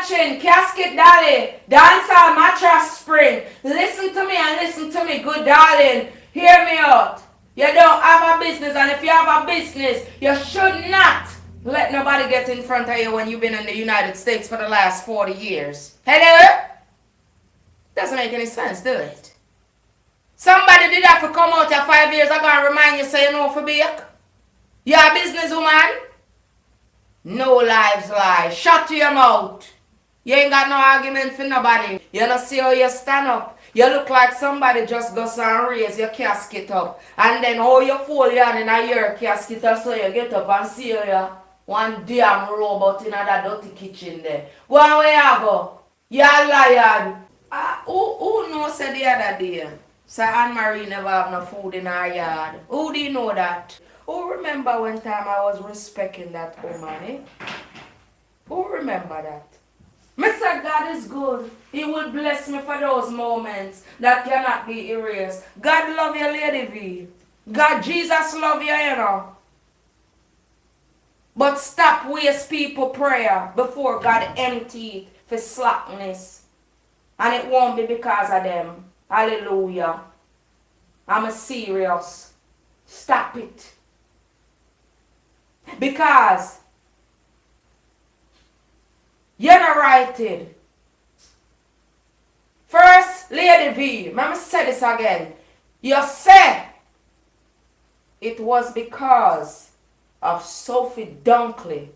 watching Casket Dolly, Dancehall Mattress Spring. Listen to me and listen to me, good darling. Hear me out. You don't have a business, and if you have a business, you should not let nobody get in front of you when you've been in the United States for the last 40 years. Hello? Doesn't make any sense, do it? Somebody did have to come out here 5 years ago and remind you, say you know for bake. You're a businesswoman. No lives lie. Shut your mouth. You ain't got no argument for nobody. You don't see how you stand up. You look like somebody just goes and raise your casket up. And then how you fold your hand in a your casket up so you get up and see you one damn robot in that dirty kitchen there. Go on where you go. You're a liar. Who knows the other day? Say Anne-Marie never have no food in her yard. Who do you know that? Who remember one time I was respecting that woman, eh? Who remember that? Mr. God is good. He will bless me for those moments that cannot be erased. God love you, Lady V. God, Jesus love you, you know. But stop waste people prayer before God empty it for slackness. And it won't be because of them. Hallelujah. I'm serious. Stop it. Because you're not righted. First, Lady V, let me say this again. You say it was because of Sophie Dunkley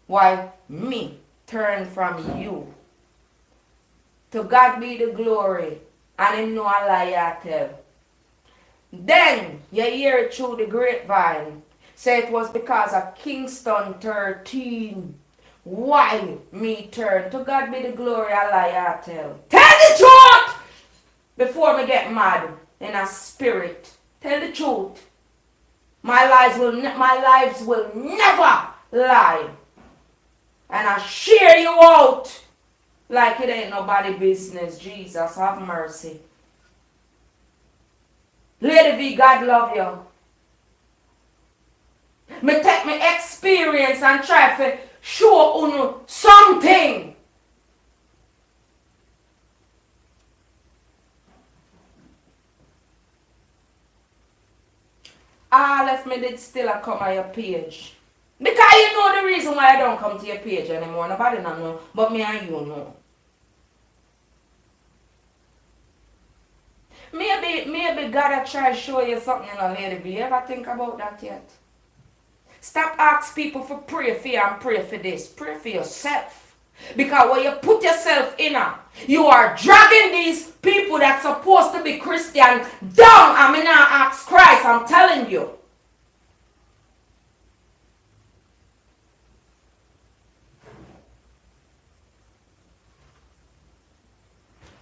why me turned from you. To God be the glory, and in no lie I tell. Then you hear it through the grapevine. Say it was because of Kingston 13. Why me turn? To God be the glory, I lie I tell. Tell the truth! Before me get mad in a spirit. Tell the truth. My lives will never lie. And I share you out like it ain't nobody business. Jesus, have mercy. Lady V, God love you. Me take my experience and try to show you something. All if me did still a come on your page. Because you know the reason why I don't come to your page anymore. Nobody don't know, but me and you know. Maybe God will try to show you something in a Lady V. You ever think about that yet? Stop asking people for prayer for you and pray for this. Pray for yourself. Because when you put yourself in, you are dragging these people that's supposed to be Christian down. I mean, I ask Christ, I'm telling you.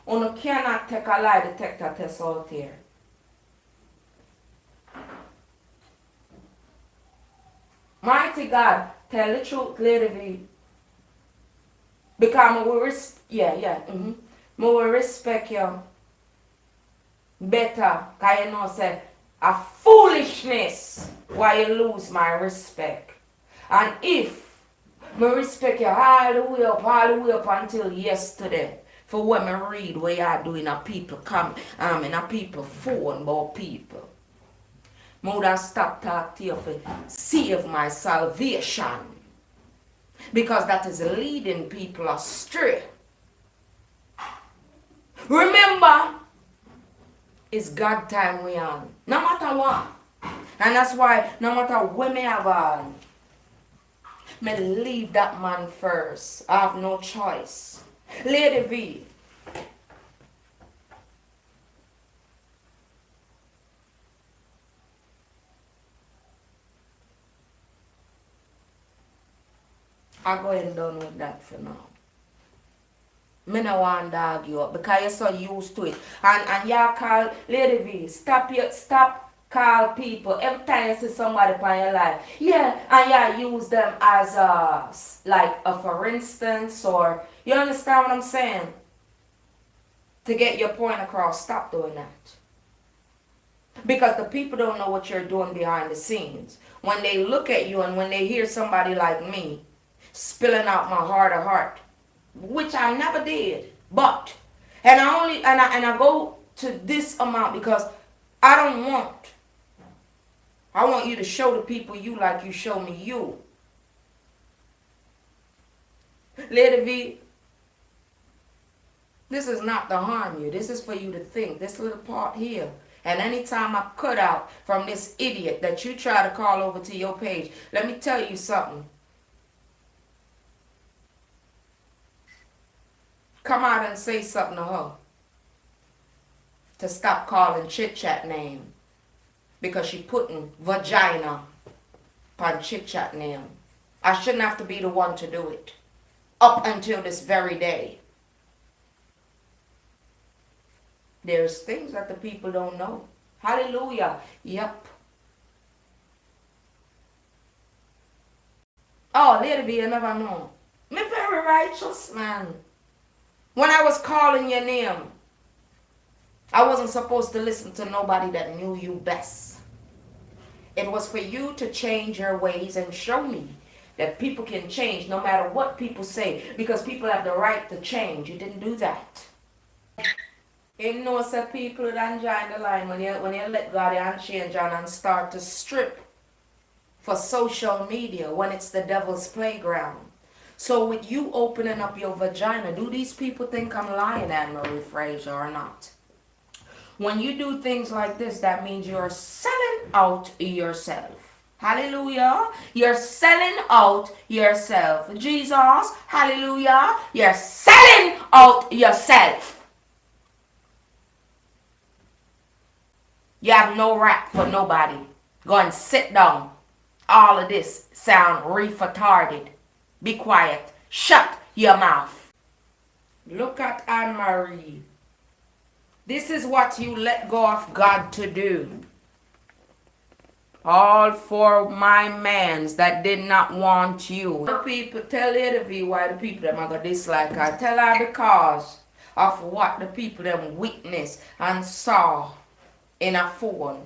You cannot take a lie detector test out here. Mighty God, tell the truth, Lady V. Because I will respect you better. Because you know, say, a foolishness why you lose my respect. And if I respect you all the way up until yesterday, for when I read what you are doing, a people come, in a people phone about people. I would have stopped talking to you for save my salvation. Because that is leading people astray. Remember, it's God time we on. No matter what. And that's why, no matter when me have on, me leave that man first. I have no choice. Lady V. I'm going done with that for now. Me no want to argue up because you're so used to it. And you call Lady V, stop call people every time you see somebody upon your life. Yeah, and you use them as a for instance, or you understand what I'm saying? To get your point across, stop doing that. Because the people don't know what you're doing behind the scenes. When they look at you and when they hear somebody like me spilling out my heart of heart, which I never did. But, and I go to this amount because I want you to show the people you like you show me you. Lady V, this is not to harm you. This is for you to think. This little part here. And anytime I cut out from this idiot that you try to call over to your page, let me tell you something. Come out and say something to her. To stop calling Chit Chat name. Because she putting vagina on Chit Chat name. I shouldn't have to be the one to do it. Up until this very day. There's things that the people don't know. Hallelujah. Yep. Oh, Lady B, you never know. Me very righteous, man. When I was calling your name, I wasn't supposed to listen to nobody that knew you best. It was for you to change your ways and show me that people can change no matter what people say, because people have the right to change. You didn't do that. You know, some people that join the line when you let God and change on and start to strip for social media when it's the devil's playground. So with you opening up your vagina, do these people think I'm lying, Anne-Marie Fraser, or not? When you do things like this, that means you're selling out yourself. Hallelujah. You're selling out yourself. Jesus, hallelujah. You're selling out yourself. You have no rap for nobody. Go and sit down. All of this sound retarded. Be quiet. Shut your mouth. Look at Anne-Marie. This is what you let go of God to do. All for my mans that did not want you. The people, tell Lady V why the people them are going to dislike her. Tell her because of what the people them witnessed and saw in a phone.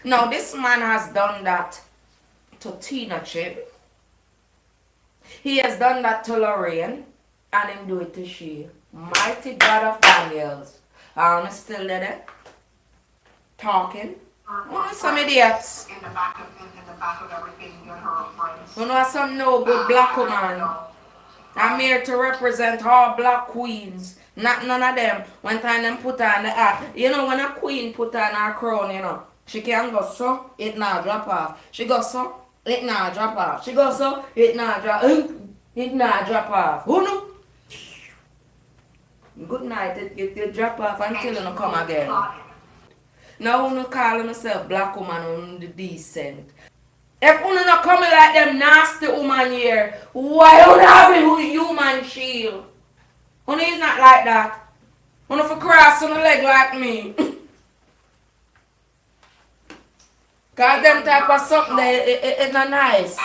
Now this man has done that to Tina Chip. He has done that to Lorraine. And him do it to she. Mighty God of Daniels. I'm still there talking. Some idiots. In the back of everything, her friends. You know some no good black woman. I'm here to represent all black queens. Not none of them. One time them put on the hat. You know when a queen put on her crown, you know, she can go so, it now drop off. She go so, it now drop off. She go so, it now drop off. Who know? Good night, it drop off until you come again. Now you call yourself black woman on the decent. If you not coming like them nasty woman here, why you not have a human shield? You is not like that. You not cross on the leg like me. Cause them type of something it's not nice.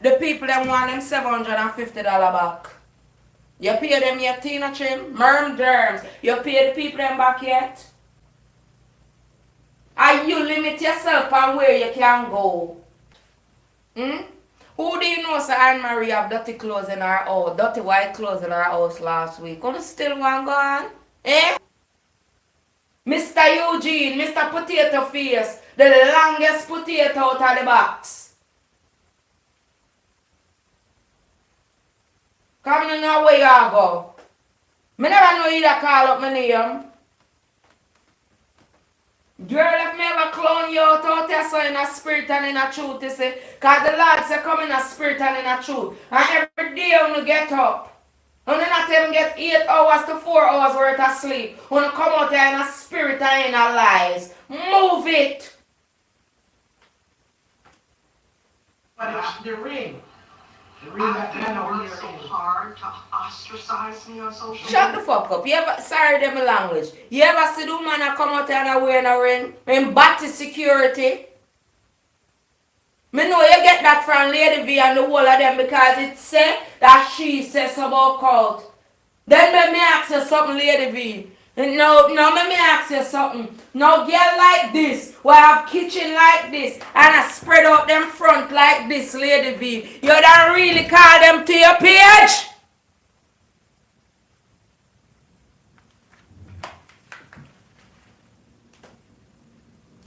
The people them want them $750 back. You pay them your Tina Trim, Merm Derms. You pay the people them back yet? And you limit yourself on where you can go. Who do you know say Anne-Marie have dirty clothes in her house, dirty white clothes in her house last week? Gonna still want go on? Eh? Mr. Eugene, Mr. Potato Face, the longest potato out of the box. Come in now where you go. Me never know you that call up my name. Girl, if me ever clown you out there so in a spirit and in a truth, you see. Because the Lord say come in a spirit and in a truth. And every day when you get up, and you not even get 8 hours to 4 hours worth of sleep. When you come out there in a spirit and in a lies. Move it. But it's the ring. The ring that you work so hard to ostracize me on social media. Shut the fuck up. You ever, sorry them language. You ever see the woman that come out there and wearing a ring? In batty security? Me know you get that from Lady V and the whole of them because it say that she says about cult. Then let me ask you something, Lady V. No, let me ask you something. No girl like this, we have kitchen like this, and I spread out them front like this, Lady V. You don't really call them to your page?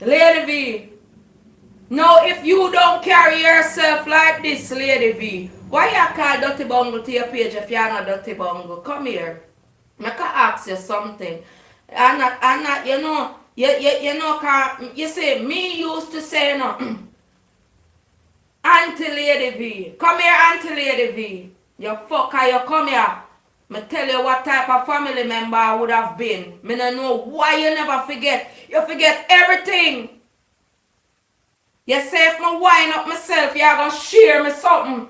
Lady V. Now, if you don't carry yourself like this, Lady V, why you call Dirty Bungle to your page if you're not Dirty Bungle? Come here. I can ask you something. I'm not, you know, you know, you say, me used to say, no, Auntie Lady V. Come here, Auntie Lady V. You fucker, you come here. Me tell you what type of family member I would have been. Me don't know why you never forget. You forget everything. You say if me wind up myself, you gonna share me something.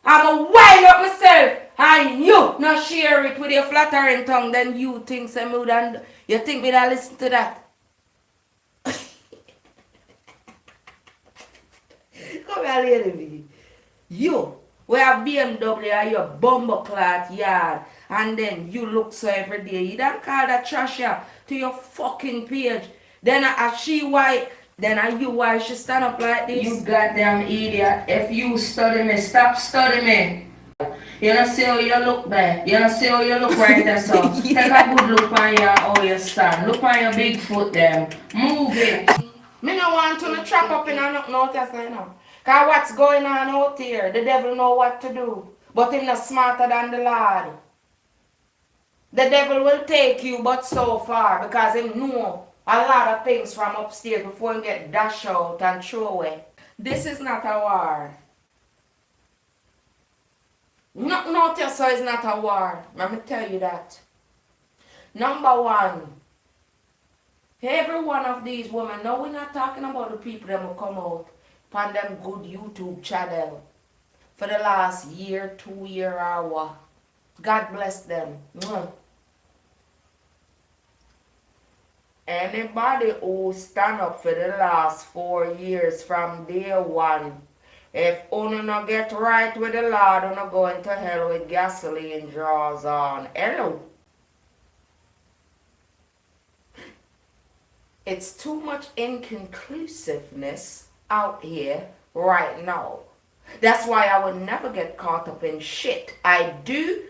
I'm gonna wind up myself and you not share it with your flattering tongue, then you think me would and you think me that listen to that. Come here, Lady V. You, we have BMW at your bumbleclad yard, and then you look so every day. You don't call that trasher to your fucking page. Then she white. Then you why she stand up like this? You goddamn idiot. If you study me, stop studying me. You don't see how you look there. You don't see how you look right there, so. Take a good look on your how you stand. Look on your big foot there. Move it. Me no want to trap up in a notice you know. Cause what's going on out here, the devil know what to do. But him not smarter than the Lord. The devil will take you but so far because he know a lot of things from upstairs before he get dashed out and throw away. This is not a war. Notice so it's not a war. Let me tell you that. Number one, every one of these women, no, we're not talking about the people that will come out on them good YouTube channel for the last year, 2 year or what. God bless them. Anybody who stand up for the last 4 years from day one, if you not get right with the Lord, you not going to hell with gasoline draws on. Hello. It's too much inconclusiveness out here right now. That's why I would never get caught up in shit. I do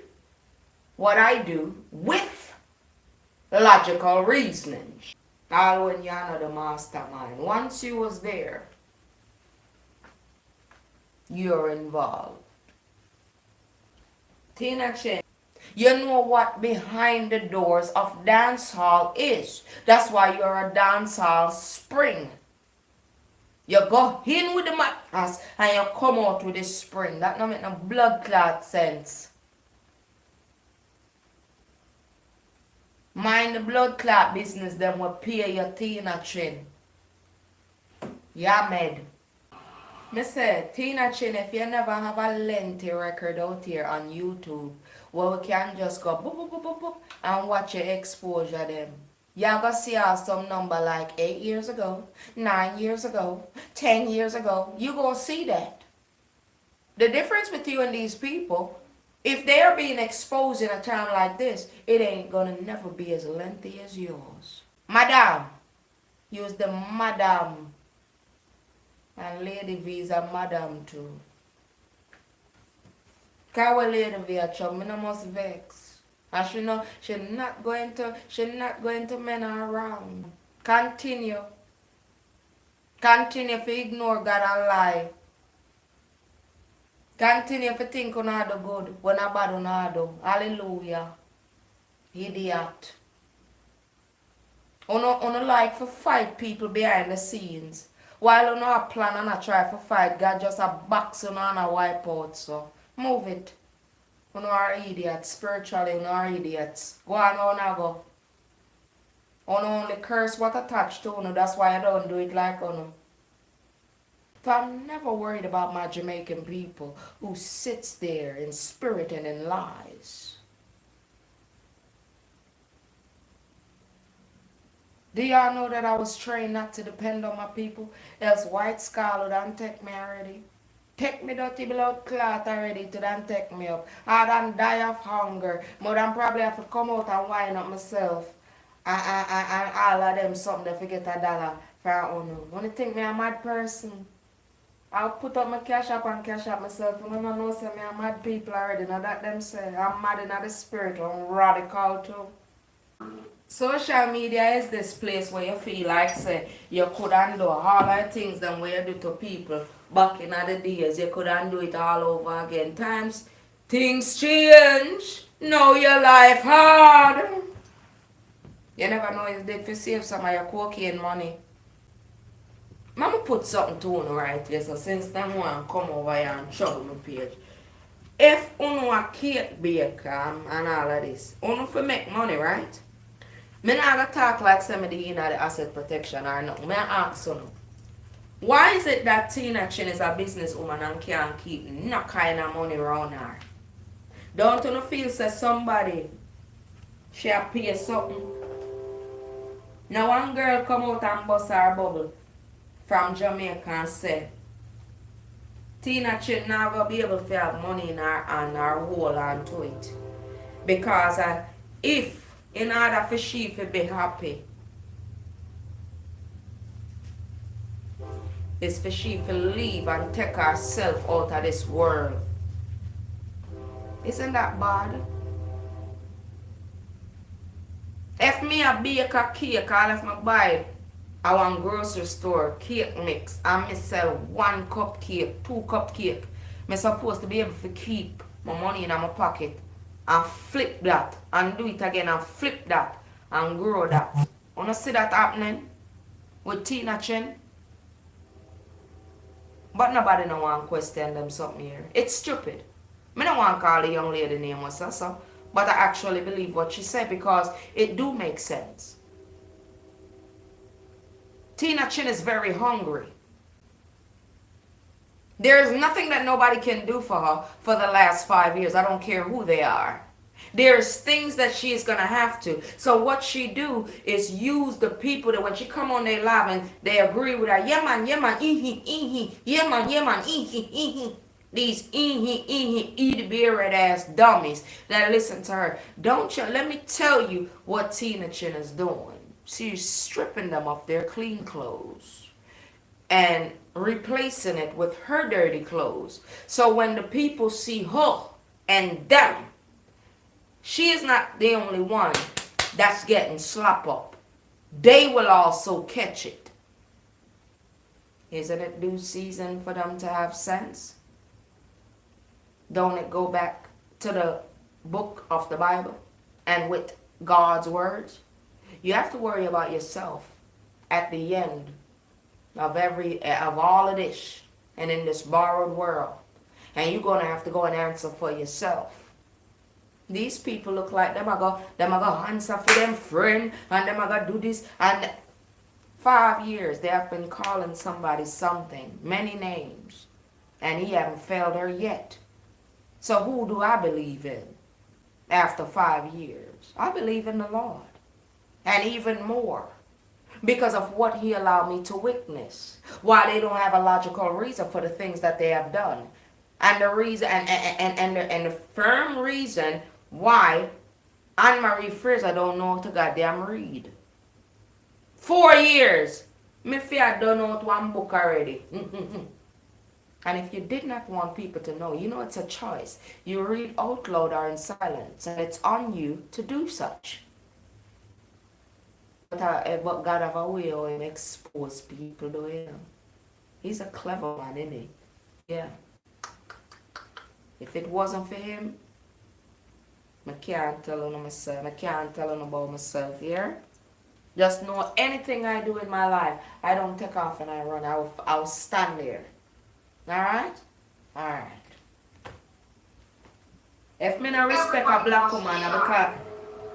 what I do with logical reasoning. All when you're not the mastermind. Once you was there, you're involved. Tina Chen, you know what behind the doors of dance hall is. That's why you're a dance hall spring. You go in with the mattress and you come out with the spring. That don't make no blood clot sense. Mind the blood clot business, them will pay your Tina Chin. Yeah, med. Me say, Tina Chin, if you never have a lengthy record out here on YouTube, where we can just go boop, boop, boop, boop, boop, and watch your exposure them. Y'all gonna see some number like 8 years ago, 9 years ago, 10 years ago. You gonna see that. The difference with you and these people, if they're being exposed in a time like this, it ain't gonna never be as lengthy as yours. Madam, use the madam. And Lady V is a madam too. Cause Lady V a chum, me no must vex. And she not going to men her around. Continue to ignore God and lie. Continue to think on all the good when a bad on all do. Hallelujah. Idiot. Uno like to fight people behind the scenes. While uno a plan and a try to fight, God just a box on and a wipe out. So move it. Uno are idiots. Spiritually, uno are idiots. Go on, uno go. Uno only curse what attached to uno. That's why I don't do it like uno. So I'm never worried about my Jamaican people who sits there in spirit and in lies. Do y'all know that I was trained not to depend on my people? Else white skull don't take me already. Take me dirty blood clot already to then take me up. I done die of hunger. But I'm probably have to come out and wind up myself. And all of them something to forget $1 for uno. When you think me a mad person, I'll put up my cash up and cash up myself. You don't know say me a mad people already. Now that them say I'm mad in the spirit. I'm radical too. Social media is this place where you feel like say you could undo all the things that we do to people back in the days. You could undo it all over again. Times things change. Now your life hard. You never know if they save some of your cocaine money. Mama put something to you right here, so since them want to come over here and trouble my page. If you a cake baker and all of this, you for make money, right? Me not gonna talk like somebody in the asset protection or nothing. Me ask you, why is it that Tina Chin is a businesswoman and can't keep no kind of money around her? Don't you feel say somebody she pay something? Now one girl come out and bust her bubble from Jamaica and say Tina Chin not gonna be able to have money in her and her hold on to it. Because if in order for she to be happy, is for she to leave and take herself out of this world. Isn't that bad? If me a bake a cake, or if me buy a one grocery store cake mix and me sell 1 cup cake, 2 cup cake, me supposed to be able to keep my money in my pocket and flip that and do it again and flip that and grow that. Wanna see that happening with Tina Chen? But nobody no want to question them something here. It's stupid. Me don't want to call the young lady name was so, but I actually believe what she said because it do make sense. Tina Chin is very hungry. There is nothing that nobody can do for her for the last 5 years. I don't care who they are. There's things that she is going to have to. So what she do is use the people that when she come on their live and they agree with her, yeah man, yeah man, these eat beard ass dummies that listen to her. Don't you, let me tell you what Tina Chin is doing. She's stripping them of their clean clothes and replacing it with her dirty clothes. So when the people see her and them, she is not the only one that's getting slop up. They will also catch it. Isn't it due season for them to have sense? Don't it go back to the book of the Bible and with God's words? You have to worry about yourself at the end of all of this and in this borrowed world. And you're gonna have to go and answer for yourself. These people look like them are go answer for them friend and them are go do this and 5 years they have been calling somebody something, many names, and he haven't failed her yet. So who do I believe in after 5 years? I believe in the Lord. And even more because of what he allowed me to witness. Why they don't have a logical reason for the things that they have done. And the reason and the firm reason why Anne-Marie Fraser don't know how to goddamn read. 4 years. Me fear I don't know one book already. And if you did not want people to know, you know it's a choice. You read out loud or in silence, and it's on you to do such. But God have a way of him expose people to him. He's a clever man, isn't he? Yeah. If it wasn't for him, I can't tell on myself. I can't tell on about myself here. Just know anything I do in my life, I don't take off and I run. I'll stand there. Alright? Alright. If me not respect a black woman, because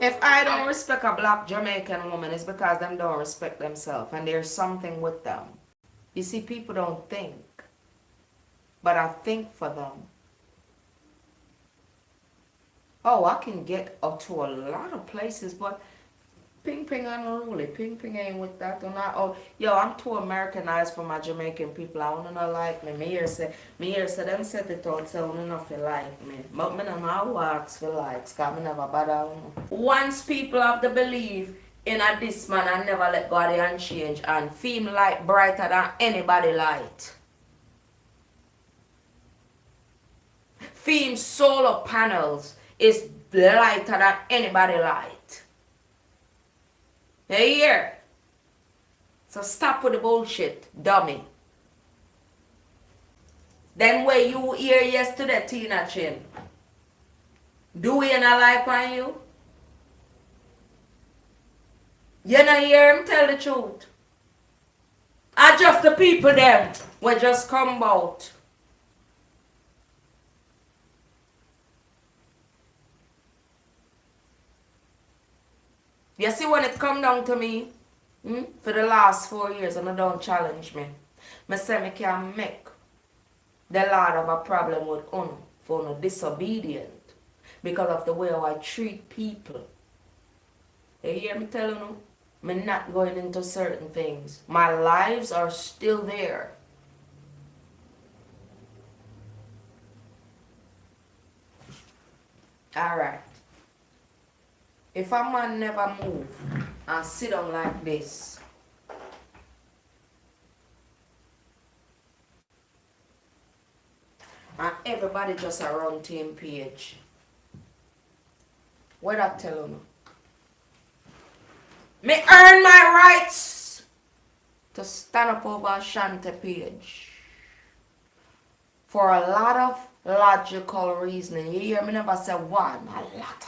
if I don't respect a black Jamaican woman, it's because them don't respect themselves and there's something with them. You see, people don't think, but I think for them. Oh, I can get up to a lot of places, but ping unruly. Ping ain't with that. Yo, I'm too Americanized for my Jamaican people. I wanna know like me. Me here say them set it out so I don't feel like me. But me don't know ask for likes, cause me never bother. Once people have the belief in a this man and never let God and change and feel light brighter than anybody light. Theme solar panels is lighter than anybody light. You hear? So stop with the bullshit, dummy. Then where you hear yesterday, Tina Chin, do we not like on you? You not hear him tell the truth. I just the people them will just come out. You see when it come down to me, for the last 4 years and I don't challenge me. I say me can make the Lord have a problem with for disobedient because of the way I treat people. You hear me telling you? I'm not going into certain things. My lives are still there. Alright. If a man never move and sit down like this, and everybody just around team page, what I tell you? Me earn my rights to stand up over Ashanti page for a lot of logical reasoning. You hear me never say one, a lot.